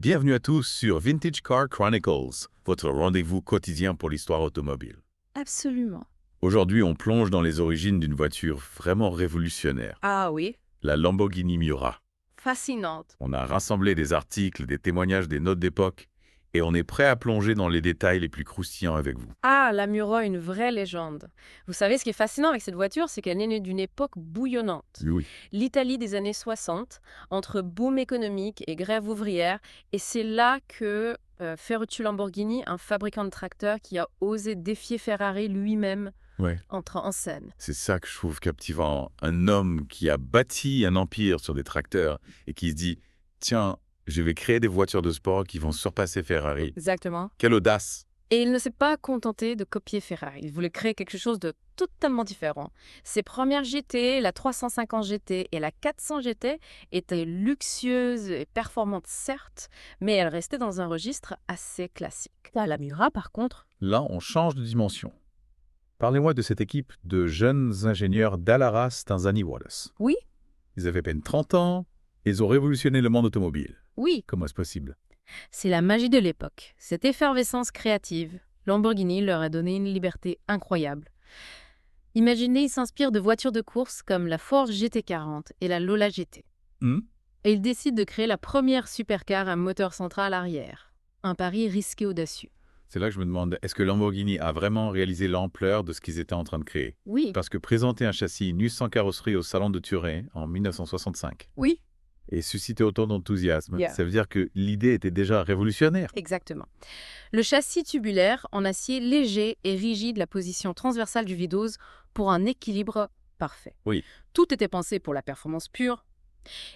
Bienvenue à tous sur Vintage Car Chronicles, votre rendez-vous quotidien pour l'histoire automobile. Absolument. Aujourd'hui, on plonge dans les origines d'une voiture vraiment révolutionnaire, Ah oui, la Lamborghini Miura. fascinante. On a rassemblé des articles, des témoignages, des notes d'époque, et on est prêt à plonger dans les détails les plus croustillants avec vous. Ah, la Miura, une vraie légende. Vous savez, ce qui est fascinant avec cette voiture, c'est qu'elle est née d'une époque bouillonnante. Oui, L'Italie des années 60, entre boom économique et grève ouvrière, et c'est là que Ferruccio Lamborghini, un fabricant de tracteurs qui a osé défier Ferrari lui-même, ouais. entre en scène. C'est ça que je trouve captivant. Un homme qui a bâti un empire sur des tracteurs et qui se dit « Tiens, je vais créer des voitures de sport qui vont surpasser Ferrari. Exactement. » Quelle audace! Et il ne s'est pas contenté de copier Ferrari. Il voulait créer quelque chose de totalement différent. Ses premières GT, la 350 GT et la 400 GT, étaient luxueuses et performantes certes, mais elles restaient dans un registre assez classique. La Miura, par contre, Là, on change de dimension. Parlez-moi de cette équipe de jeunes ingénieurs d'Allara Stanzani Wallace. oui, Ils avaient à peine 30 ans, et ils ont révolutionné le monde automobile. oui, Comment est-ce possible? c'est la magie de l'époque. Cette effervescence créative, Lamborghini leur a donné une liberté incroyable. Imaginez, ils s'inspirent de voitures de course comme la Ford GT40 et la Lola GT. Hmm? Et ils décident de créer la première supercar à moteur central arrière. Un pari risqué audacieux. C'est là que je me demande, est-ce que Lamborghini a vraiment réalisé l'ampleur de ce qu'ils étaient en train de créer? Oui, Parce que présenter un châssis nu sans carrosserie au Salon de Turin en 1965 oui, et susciter autant d'enthousiasme, Yeah. ça veut dire que l'idée était déjà révolutionnaire. exactement. Le châssis tubulaire en acier léger et rigide, la position transversale du V12 pour un équilibre parfait. Oui. Tout était pensé pour la performance pure.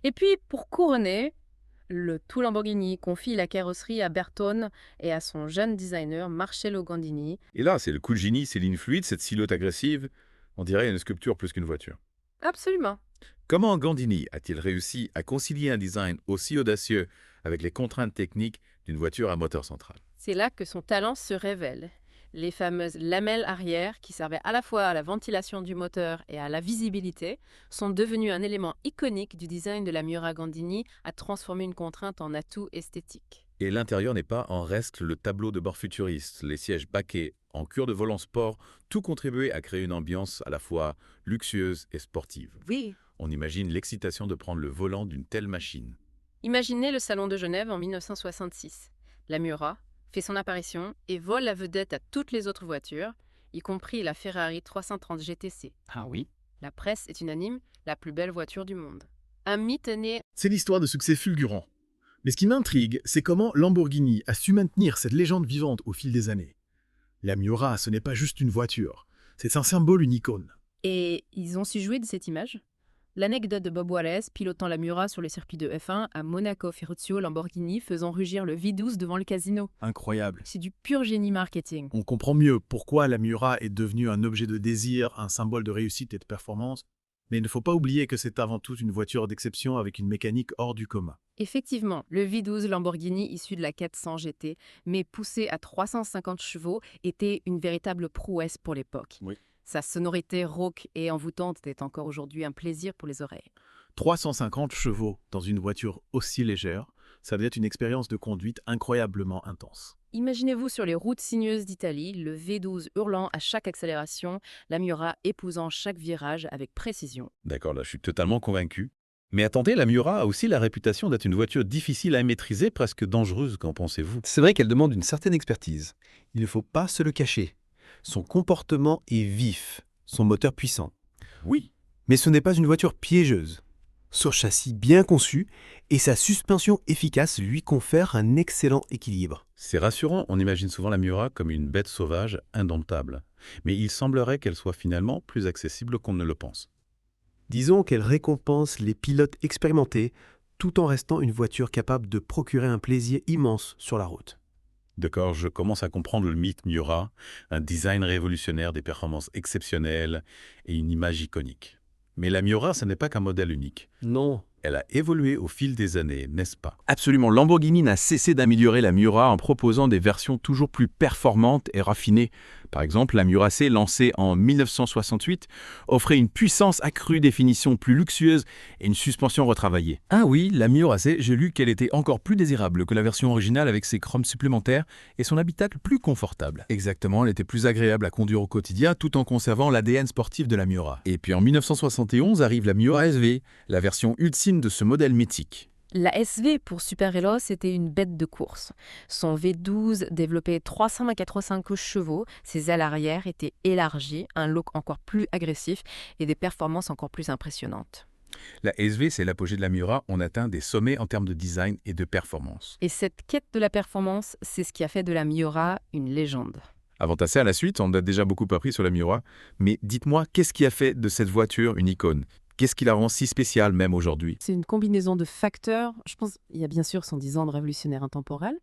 Et puis, pour couronner, le tout Lamborghini confie la carrosserie à Bertone et à son jeune designer Marcello Gandini. Et là, c'est le coup de génie, ces lignes fluides, cette silhouette agressive, on dirait une sculpture plus qu'une voiture. Absolument. Comment Gandini a-t-il réussi à concilier un design aussi audacieux avec les contraintes techniques d'une voiture à moteur central? C'est là que son talent se révèle. Les fameuses lamelles arrière, qui servaient à la fois à la ventilation du moteur et à la visibilité, sont devenues un élément iconique du design de la Miura Gandini à transformer une contrainte en atout esthétique. Et l'intérieur n'est pas en reste le tableau de bord futuriste, les sièges baquets, en cuir de volant sport, tout contribuait à créer une ambiance à la fois luxueuse et sportive. Oui. On imagine l'excitation de prendre le volant d'une telle machine. Imaginez le Salon de Genève en 1966. La Miura fait son apparition et vole la vedette à toutes les autres voitures, y compris la Ferrari 330 GTC. Ah oui? La presse est unanime, la plus belle voiture du monde. Un mythe est né. C'est l'histoire de succès fulgurant. Mais ce qui m'intrigue, c'est comment Lamborghini a su maintenir cette légende vivante au fil des années. La Miura, ce n'est pas juste une voiture, c'est un symbole, une icône. Et ils ont su jouer de cette image. L'anecdote de Bob Wallace pilotant la Miura sur les circuits de F1 à Monaco, Ferruccio Lamborghini faisant rugir le V12 devant le casino. Incroyable. C'est du pur génie marketing. On comprend mieux pourquoi la Miura est devenue un objet de désir, un symbole de réussite et de performance. Mais il ne faut pas oublier que c'est avant tout une voiture d'exception avec une mécanique hors du commun. Effectivement, le V12 Lamborghini issu de la 400 GT, mais poussé à 350 chevaux, était une véritable prouesse pour l'époque. Oui. Sa sonorité rauque et envoûtante est encore aujourd'hui un plaisir pour les oreilles. 350 chevaux dans une voiture aussi légère, ça doit être une expérience de conduite incroyablement intense. Imaginez-vous sur les routes sinueuses d'Italie, le V12 hurlant à chaque accélération, la Miura épousant chaque virage avec précision. D'accord, là je suis totalement convaincu. Mais attendez, la Miura a aussi la réputation d'être une voiture difficile à maîtriser, presque dangereuse, qu'en pensez-vous? C'est vrai qu'elle demande une certaine expertise. Il ne faut pas se le cacher. Son comportement est vif, son moteur puissant. Oui. Mais ce n'est pas une voiture piégeuse. Son châssis bien conçu et sa suspension efficace lui confèrent un excellent équilibre. C'est rassurant, on imagine souvent la Miura comme une bête sauvage indomptable. Mais il semblerait qu'elle soit finalement plus accessible qu'on ne le pense. Disons qu'elle récompense les pilotes expérimentés tout en restant une voiture capable de procurer un plaisir immense sur la route. D'accord, je commence à comprendre le mythe Miura, un design révolutionnaire, des performances exceptionnelles et une image iconique. Mais la Miura, ce n'est pas qu'un modèle unique. Non, Elle a évolué au fil des années, n'est-ce pas? Absolument, Lamborghini n'a cessé d'améliorer la Miura en proposant des versions toujours plus performantes et raffinées. Par exemple, la Miura C, lancée en 1968, offrait une puissance accrue, définition plus luxueuse et une suspension retravaillée. Ah oui, la Miura C, j'ai lu qu'elle était encore plus désirable que la version originale avec ses chromes supplémentaires et son habitacle plus confortable. Exactement, elle était plus agréable à conduire au quotidien tout en conservant l'ADN sportif de la Miura. Et puis en 1971 arrive la Miura SV, la version ultime de ce modèle mythique. La SV pour Super Veloz était une bête de course. Son V12 développait 385 chevaux, ses ailes arrière étaient élargies, un look encore plus agressif et des performances encore plus impressionnantes. La SV, c'est l'apogée de la Miura, on atteint des sommets en termes de design et de performance. Et cette quête de la performance, c'est ce qui a fait de la Miura une légende. Avant de passer à la suite, on a déjà beaucoup appris sur la Miura, mais dites-moi, qu'est-ce qui a fait de cette voiture une icône? Qu'est-ce qui la rend si spéciale même aujourd'hui? C'est une combinaison de facteurs. Je pense qu'il y a bien sûr son design révolutionnaire intemporel.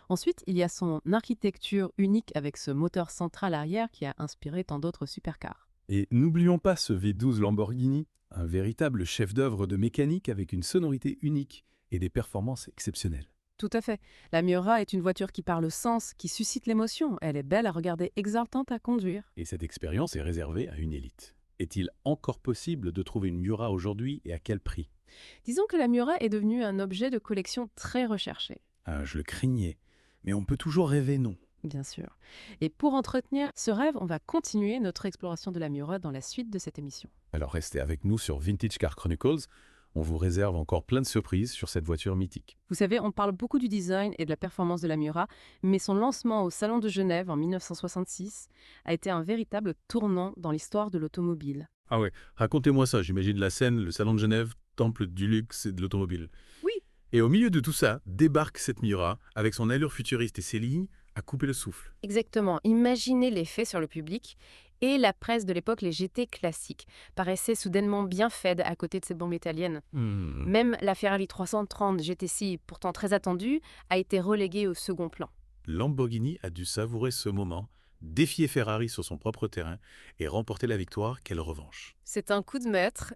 Ensuite, il y a son architecture unique avec ce moteur central arrière qui a inspiré tant d'autres supercars. Et n'oublions pas ce V12 Lamborghini, un véritable chef-d'œuvre de mécanique avec une sonorité unique et des performances exceptionnelles. Tout à fait. La Miura est une voiture qui parle au sens, qui suscite l'émotion. Elle est belle à regarder, exaltante à conduire. Et cette expérience est réservée à une élite. Est-il encore possible de trouver une Miura aujourd'hui et à quel prix? Disons que la Miura est devenue un objet de collection très recherché. Ah, je le craignais. Mais on peut toujours rêver, non? Bien sûr. Et pour entretenir ce rêve, on va continuer notre exploration de la Miura dans la suite de cette émission. Alors restez avec nous sur Vintage Car Chronicles. On vous réserve encore plein de surprises sur cette voiture mythique. Vous savez, on parle beaucoup du design et de la performance de la Miura, mais son lancement au Salon de Genève en 1966 a été un véritable tournant dans l'histoire de l'automobile. Ah ouais, racontez-moi ça. J'imagine la scène, le Salon de Genève, temple du luxe et de l'automobile. Oui. Et au milieu de tout ça, débarque cette Miura avec son allure futuriste et ses lignes à couper le souffle. Exactement. Imaginez l'effet sur le public. Et la presse de l'époque, les GT classiques, paraissaient soudainement bien faides à côté de ces bombes italiennes. Même la Ferrari 330 GTC, pourtant très attendue, a été reléguée au second plan. Lamborghini a dû savourer ce moment, défier Ferrari sur son propre terrain et remporter la victoire. Quelle revanche! C'est un coup de maître.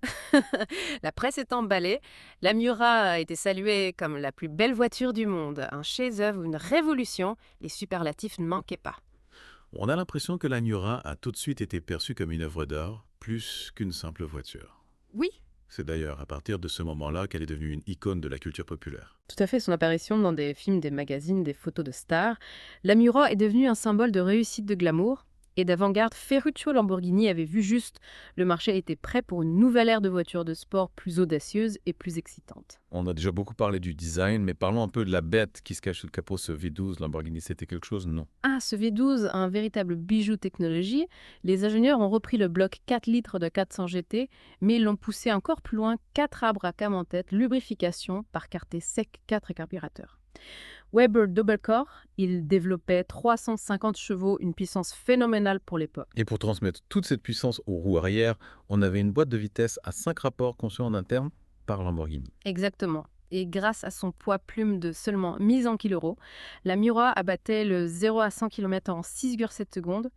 La presse est emballée. La Miura a été saluée comme la plus belle voiture du monde, un chef-d'œuvre, une révolution. Les superlatifs ne manquaient pas. On a l'impression que la Miura a tout de suite été perçue comme une œuvre d'art, plus qu'une simple voiture. Oui. C'est d'ailleurs à partir de ce moment-là qu'elle est devenue une icône de la culture populaire. Tout à fait, son apparition dans des films, des magazines, des photos de stars. La Miura est devenue un symbole de réussite de glamour et d'avant-garde. Ferruccio Lamborghini avait vu juste. Le marché était prêt pour une nouvelle ère de voitures de sport plus audacieuse et plus excitante. On a déjà beaucoup parlé du design, mais parlons un peu de la bête qui se cache sous le capot, ce V12 Lamborghini. C'était quelque chose? Non. Ah, ce V12, un véritable bijou technologie. Les ingénieurs ont repris le bloc 4 litres de 400 GT, mais ils l'ont poussé encore plus loin, 4 arbres à cam en tête, lubrification par quartet sec, 4 carburateurs. Weber Double Core, il développait 350 chevaux, une puissance phénoménale pour l'époque. Et pour transmettre toute cette puissance aux roues arrière, on avait une boîte de vitesse à 5 rapports conçue en interne par Lamborghini. Exactement. Et grâce à son poids plume de seulement 1000 kg, la Miura abattait le 0 à 100 km en 6,7 secondes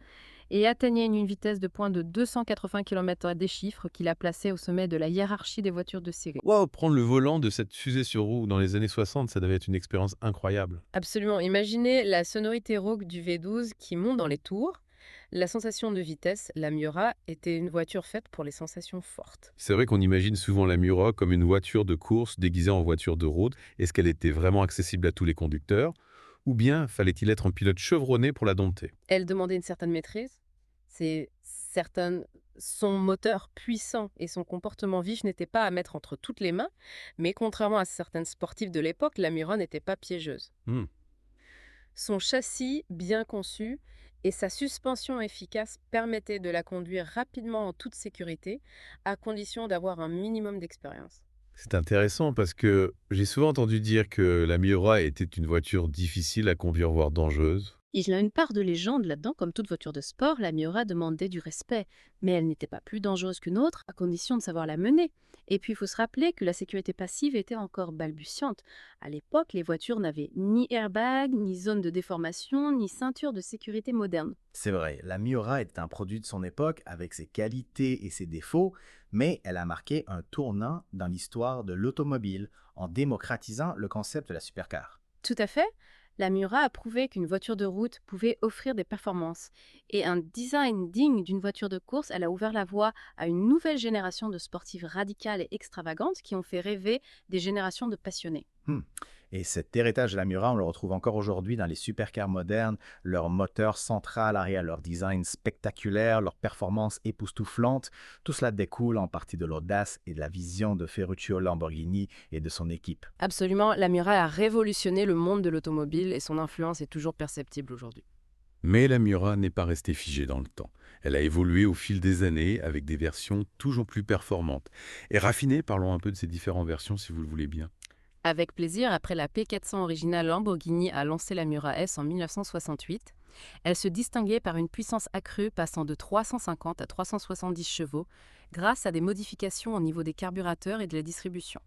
et atteignait une vitesse de pointe de 280 km des chiffres qui la plaçait au sommet de la hiérarchie des voitures de série. Waouh, prendre le volant de cette fusée sur roue dans les années 60, ça devait être une expérience incroyable. Absolument. Imaginez la sonorité rauque du V12 qui monte dans les tours. La sensation de vitesse, la Miura était une voiture faite pour les sensations fortes. C'est vrai qu'on imagine souvent la Miura comme une voiture de course déguisée en voiture de route. Est-ce qu'elle était vraiment accessible à tous les conducteurs? Ou bien fallait-il être un pilote chevronné pour la dompter? Elle demandait une certaine maîtrise. C'est certain. Son moteur puissant et son comportement vif n'étaient pas à mettre entre toutes les mains, mais contrairement à certaines sportives de l'époque, la Miura n'était pas piégeuse. Son châssis bien conçu et sa suspension efficace permettaient de la conduire rapidement en toute sécurité, à condition d'avoir un minimum d'expérience. C'est intéressant parce que j'ai souvent entendu dire que la Miura était une voiture difficile à conduire, voire dangereuse. Il y a une part de légende là-dedans, comme toute voiture de sport, la Miura demandait du respect, mais elle n'était pas plus dangereuse qu'une autre, à condition de savoir la mener. Et puis il faut se rappeler que la sécurité passive était encore balbutiante. À l'époque, les voitures n'avaient ni airbag, ni zone de déformation, ni ceinture de sécurité moderne. C'est vrai, la Miura est un produit de son époque avec ses qualités et ses défauts, mais elle a marqué un tournant dans l'histoire de l'automobile en démocratisant le concept de la supercar. Tout à fait. La Miura a prouvé qu'une voiture de route pouvait offrir des performances. Et un design digne d'une voiture de course, elle a ouvert la voie à une nouvelle génération de sportives radicales et extravagantes qui ont fait rêver des générations de passionnés. Et cet héritage de la Miura, on le retrouve encore aujourd'hui dans les supercars modernes, leur moteur central arrière, leur design spectaculaire, leur performance époustouflante. Tout cela découle en partie de l'audace et de la vision de Ferruccio Lamborghini et de son équipe. Absolument, la Miura a révolutionné le monde de l'automobile et son influence est toujours perceptible aujourd'hui. Mais la Miura n'est pas restée figée dans le temps. Elle a évolué au fil des années avec des versions toujours plus performantes. Et raffinées, parlons un peu de ces différentes versions si vous le voulez bien. Avec plaisir, après la P400 originale, Lamborghini a lancé la Miura S en 1968. Elle se distinguait par une puissance accrue passant de 350 à 370 chevaux grâce à des modifications au niveau des carburateurs et de la distribution.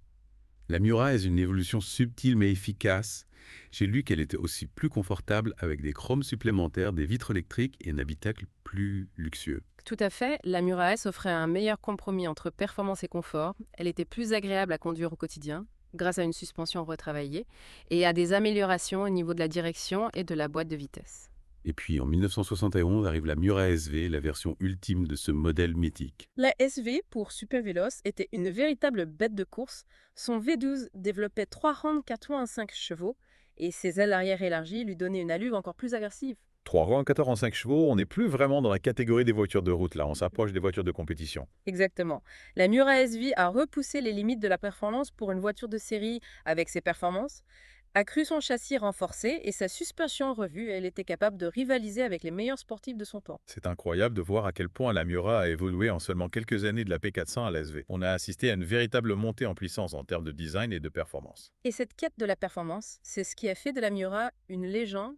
La Miura est une évolution subtile mais efficace. J'ai lu qu'elle était aussi plus confortable avec des chromes supplémentaires, des vitres électriques et un habitacle plus luxueux. Tout à fait, la Miura S offrait un meilleur compromis entre performance et confort. Elle était plus agréable à conduire au quotidien, grâce à une suspension retravaillée, et à des améliorations au niveau de la direction et de la boîte de vitesse. Et puis en 1971 arrive la Miura SV, la version ultime de ce modèle mythique. La SV, pour Super Veloce, était une véritable bête de course. Son V12 développait 3 rangs 85 chevaux et ses ailes arrière élargies lui donnaient une allure encore plus agressive. 3 rangs 85 chevaux, on n'est plus vraiment dans la catégorie des voitures de route là, on s'approche des voitures de compétition. Exactement. La Miura SV a repoussé les limites de la performance pour une voiture de série avec ses performances, a cru son châssis renforcé et sa suspension revue, elle était capable de rivaliser avec les meilleurs sportifs de son temps. C'est incroyable de voir à quel point la Miura a évolué en seulement quelques années de la P400 à la SV. On a assisté à une véritable montée en puissance en termes de design et de performance. Et cette quête de la performance, c'est ce qui a fait de la Miura une légende,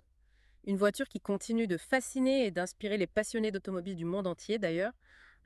une voiture qui continue de fasciner et d'inspirer les passionnés d'automobile du monde entier d'ailleurs.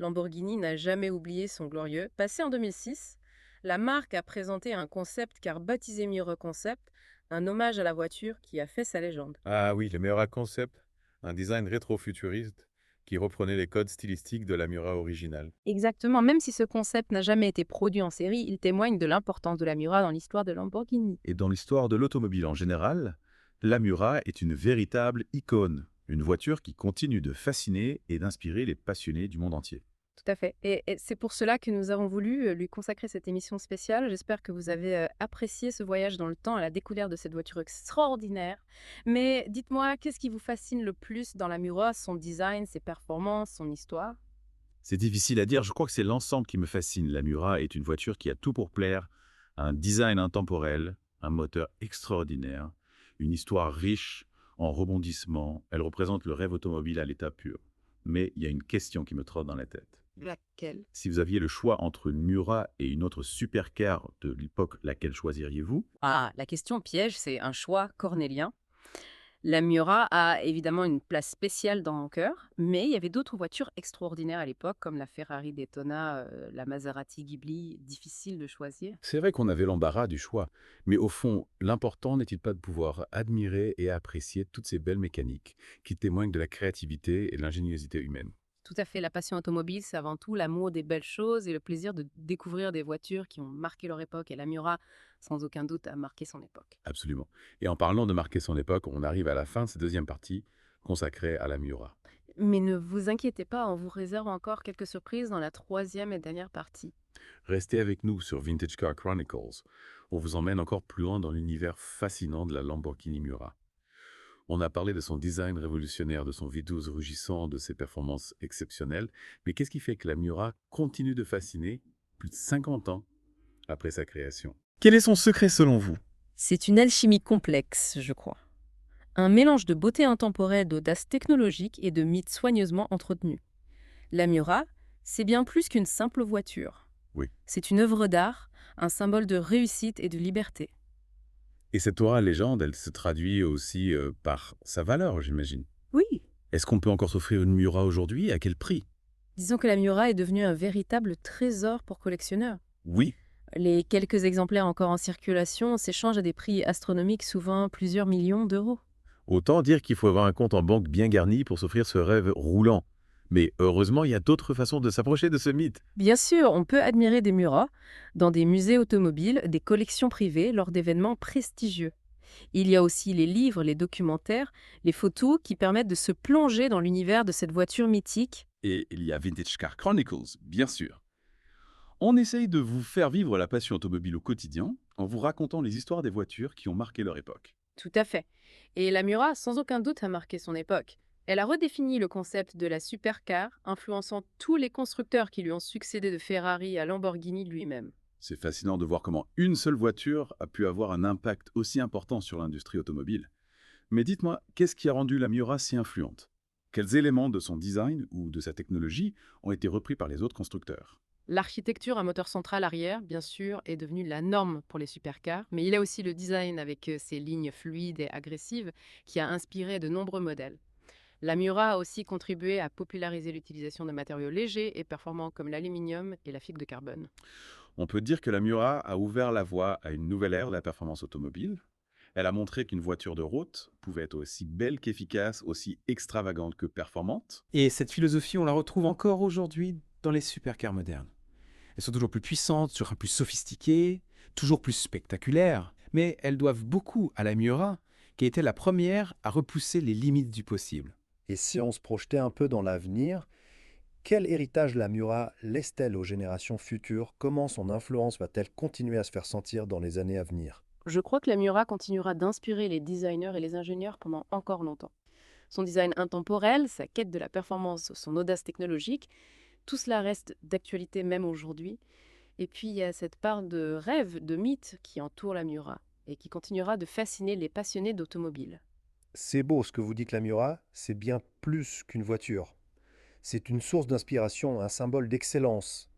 Lamborghini n'a jamais oublié son glorieux. Passé en 2006, la marque a présenté un concept car baptisé Miura Concept, un hommage à la voiture qui a fait sa légende. Ah oui, le Miura Concept, un design rétro-futuriste qui reprenait les codes stylistiques de la Miura originale. Exactement, même si ce concept n'a jamais été produit en série, il témoigne de l'importance de la Miura dans l'histoire de Lamborghini. Et dans l'histoire de l'automobile en général, la Miura est une véritable icône, une voiture qui continue de fasciner et d'inspirer les passionnés du monde entier. Tout à fait. Et c'est pour cela que nous avons voulu lui consacrer cette émission spéciale. J'espère que vous avez apprécié ce voyage dans le temps à la découverte de cette voiture extraordinaire. Mais dites-moi, qu'est-ce qui vous fascine le plus dans la Miura, son design, ses performances, son histoire? C'est difficile à dire, je crois que c'est l'ensemble qui me fascine. La Miura est une voiture qui a tout pour plaire, un design intemporel, un moteur extraordinaire, une histoire riche en rebondissements. Elle représente le rêve automobile à l'état pur. Mais il y a une question qui me trotte dans la tête. Laquelle? Si vous aviez le choix entre une Miura et une autre supercar de l'époque, laquelle choisiriez-vous? Ah, la question piège, c'est un choix cornélien. La Miura a évidemment une place spéciale dans mon cœur, mais il y avait d'autres voitures extraordinaires à l'époque, comme la Ferrari Daytona, la Maserati Ghibli, difficile de choisir. C'est vrai qu'on avait l'embarras du choix, mais au fond, l'important n'est-il pas de pouvoir admirer et apprécier toutes ces belles mécaniques qui témoignent de la créativité et de l'ingéniosité humaine? Tout à fait, la passion automobile, c'est avant tout l'amour des belles choses et le plaisir de découvrir des voitures qui ont marqué leur époque. Et la Miura, sans aucun doute, a marqué son époque. Absolument. Et en parlant de marquer son époque, on arrive à la fin de cette deuxième partie consacrée à la Miura. Mais ne vous inquiétez pas, on vous réserve encore quelques surprises dans la troisième et dernière partie. Restez avec nous sur Vintage Car Chronicles. On vous emmène encore plus loin dans l'univers fascinant de la Lamborghini Miura. On a parlé de son design révolutionnaire, de son V12 rugissant, de ses performances exceptionnelles. Mais qu'est-ce qui fait que la Miura continue de fasciner plus de 50 ans après sa création? Quel est son secret selon vous? C'est une alchimie complexe, je crois. Un mélange de beauté intemporelle, d'audace technologique et de mythes soigneusement entretenus. La Miura, c'est bien plus qu'une simple voiture. Oui. C'est une œuvre d'art, un symbole de réussite et de liberté. Et cette aura légende, elle se traduit aussi par sa valeur, j'imagine. Oui. Est-ce qu'on peut encore s'offrir une Miura aujourd'hui? À quel prix? Disons que la Miura est devenue un véritable trésor pour collectionneurs. Oui. Les quelques exemplaires encore en circulation s'échangent à des prix astronomiques, souvent plusieurs millions d'euros. Autant dire qu'il faut avoir un compte en banque bien garni pour s'offrir ce rêve roulant. Mais heureusement, il y a d'autres façons de s'approcher de ce mythe. Bien sûr, on peut admirer des Miura dans des musées automobiles, des collections privées lors d'événements prestigieux. Il y a aussi les livres, les documentaires, les photos qui permettent de se plonger dans l'univers de cette voiture mythique. Et il y a Vintage Car Chronicles, bien sûr. On essaye de vous faire vivre la passion automobile au quotidien en vous racontant les histoires des voitures qui ont marqué leur époque. Tout à fait. Et la Miura, sans aucun doute, a marqué son époque. Elle a redéfini le concept de la supercar, influençant tous les constructeurs qui lui ont succédé de Ferrari à Lamborghini lui-même. C'est fascinant de voir comment une seule voiture a pu avoir un impact aussi important sur l'industrie automobile. Mais dites-moi, qu'est-ce qui a rendu la Miura si influente? Quels éléments de son design ou de sa technologie ont été repris par les autres constructeurs? L'architecture à moteur central arrière, bien sûr, est devenue la norme pour les supercars, mais il y a aussi le design avec ses lignes fluides et agressives qui a inspiré de nombreux modèles. La Miura a aussi contribué à populariser l'utilisation de matériaux légers et performants comme l'aluminium et la fibre de carbone. On peut dire que la Miura a ouvert la voie à une nouvelle ère de la performance automobile. Elle a montré qu'une voiture de route pouvait être aussi belle qu'efficace, aussi extravagante que performante. Et cette philosophie, on la retrouve encore aujourd'hui dans les supercars modernes. Elles sont toujours plus puissantes, toujours plus sophistiquées, toujours plus spectaculaires, mais elles doivent beaucoup à la Miura, qui était la première à repousser les limites du possible. Et si on se projetait un peu dans l'avenir, quel héritage la Miura laisse-t-elle aux générations futures? Comment son influence va-t-elle continuer à se faire sentir dans les années à venir? Je crois que la Miura continuera d'inspirer les designers et les ingénieurs pendant encore longtemps. Son design intemporel, sa quête de la performance, son audace technologique, tout cela reste d'actualité même aujourd'hui. Et puis il y a cette part de rêve, de mythe qui entoure la Miura et qui continuera de fasciner les passionnés d'automobile. C'est beau ce que vous dites, la Miura, c'est bien plus qu'une voiture. C'est une source d'inspiration, un symbole d'excellence,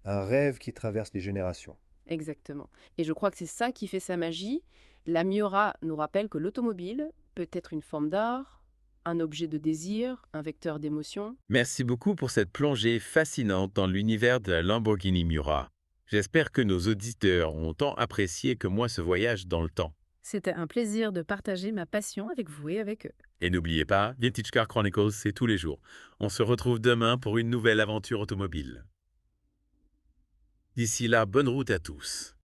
un rêve qui traverse les générations. Exactement. Et je crois que c'est ça qui fait sa magie. La Miura nous rappelle que l'automobile peut être une forme d'art, un objet de désir, un vecteur d'émotion. Merci beaucoup pour cette plongée fascinante dans l'univers de la Lamborghini Miura. J'espère que nos auditeurs ont tant apprécié que moi ce voyage dans le temps. C'était un plaisir de partager ma passion avec vous et avec eux. Et n'oubliez pas, Vintage Car Chronicles, c'est tous les jours. On se retrouve demain pour une nouvelle aventure automobile. D'ici là, bonne route à tous.